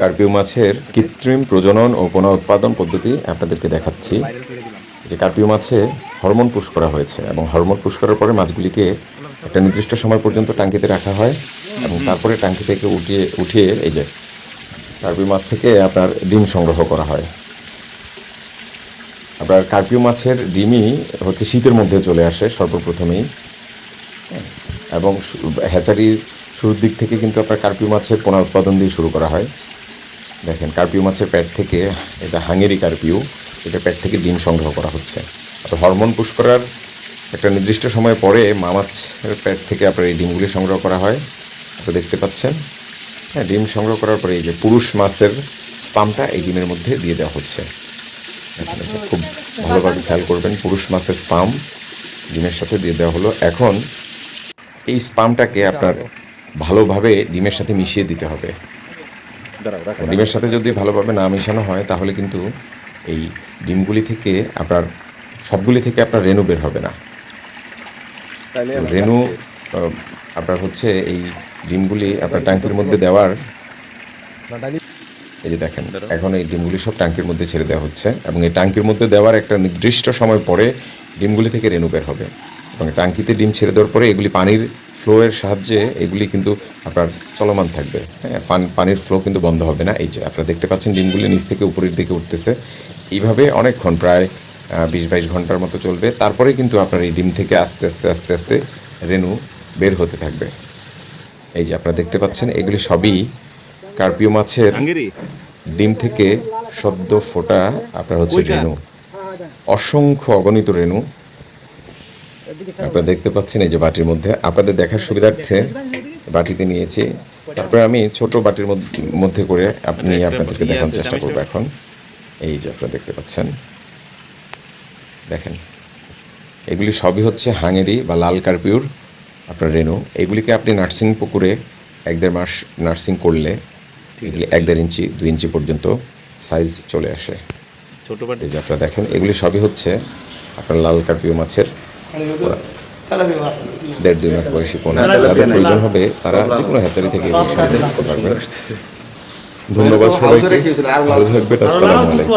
কার্পিউ মাছের কৃত্রিম প্রজনন ও পুনঃ উৎপাদন পদ্ধতি আপনাদেরকে দেখাচ্ছি। যে কার্পিউ মাছে হরমোন পুশ করা হয়েছে এবং হরমোন পুশ করার পরে মাছগুলিকে একটা নির্দিষ্ট সময় পর্যন্ত টাঙ্কিতে রাখা হয় এবং তারপরে টাঙ্কি থেকে উঠিয়ে এই যে কার্পিউ মাছ থেকে আপনার ডিম সংগ্রহ করা হয়। আপনার কার্পিউ মাছের ডিমই হচ্ছে শীতের মধ্যে চলে আসে সর্বপ্রথমেই, এবং হ্যাচারির শুরুর দিক থেকে কিন্তু আপনার কার্পিউ মাছের পোনা উৎপাদন দিয়ে শুরু করা হয়। দেখেন কার্পিউ মাছের পেট থেকে, এটা হাঙ্গেরি কার্পিউ, এটা পেট থেকে ডিম সংগ্রহ করা হচ্ছে। আপনার হরমোন পুশ করার একটা নির্দিষ্ট সময় পরে মা মাছের পেট থেকে আপনার এই ডিমগুলি সংগ্রহ করা হয়। আপনি দেখতে পাচ্ছেন, হ্যাঁ, ডিম সংগ্রহ করার পরে এই যে পুরুষ মাছের স্পামটা এই ডিমের মধ্যে দিয়ে দেওয়া হচ্ছে। খুব ভালোভাবে খেয়াল করবেন, পুরুষ মাছের স্পাম ডিমের সাথে দিয়ে দেওয়া হলো। এখন এই স্পামটাকে আপনার ভালোভাবে ডিমের সাথে মিশিয়ে দিতে হবে। ডিমের সাথে যদি ভালোভাবে না মেশানো হয় তাহলে কিন্তু এই ডিমগুলি থেকে আপনার সবগুলি থেকে আপনার রেণু বের হবে না। রেণু আপনার হচ্ছে এই ডিমগুলি আপনার ট্যাঙ্কির মধ্যে দেওয়ার, এই যে দেখেন এখন এই ডিমগুলি সব ট্যাঙ্কির মধ্যে ছেড়ে দেওয়া হচ্ছে এবং এই ট্যাঙ্কির মধ্যে দেওয়ার একটা নির্দিষ্ট সময় পরে ডিমগুলি থেকে রেণু বের হবে এবং ট্যাঙ্কিতে ডিম ছেড়ে দেওয়ার পরে এগুলি পানির ফ্লোয়ের সাহায্যে এগুলি কিন্তু আপনার চলমান থাকবে। হ্যাঁ, পানির ফ্লো কিন্তু বন্ধ হবে না। এই যে আপনারা দেখতে পাচ্ছেন ডিমগুলি নিচ থেকে উপরের দিকে উঠতেছে। এইভাবে অনেকক্ষণ, প্রায় 20-22 ঘন্টার মতো চলবে। তারপরে কিন্তু আপনার এই ডিম থেকে আস্তে আস্তে আস্তে আস্তে রেণু বের হতে থাকবে। এই যে আপনারা দেখতে পাচ্ছেন এগুলি সবই কার্পিউ মাছের ডিম থেকে সদ্য ফোটা আপনার হচ্ছে রেণু, অসংখ্য অগণিত রেণু আপনারা দেখতে পাচ্ছেন এই যে বাটির মধ্যে। আপনাদের দেখার সুবিধার্থে বাটিতে নিয়েছি, তারপরে আমি ছোট বাটির মধ্যে করে আপনাদেরকে দেখানোর চেষ্টা করবো। এখন এই যে আপনারা দেখতে পাচ্ছেন, দেখেন এগুলি সবই হচ্ছে হাঙ্গেরি বা লাল কার্পিউর আপনার রেণু। এগুলিকে আপনি নার্সিং পুকুরে 1-1.5 মাস নার্সিং করলে এগুলি 1-1.5 ইঞ্চি 2 ইঞ্চি পর্যন্ত সাইজ চলে আসে। এই যে আপনারা দেখেন এগুলি সবই হচ্ছে আপনার লাল কার্পিউ মাছের 1.5-2 মাস বয়সী পোনা। যাদের প্রয়োজন হবে তারা যে কোনো হ্যাচারি থেকে এগুলি সংগ্রহ করতে পারবেন। ধন্যবাদ সবাইকে, ভালো থাকবেন, আসসালামু আলাইকুম।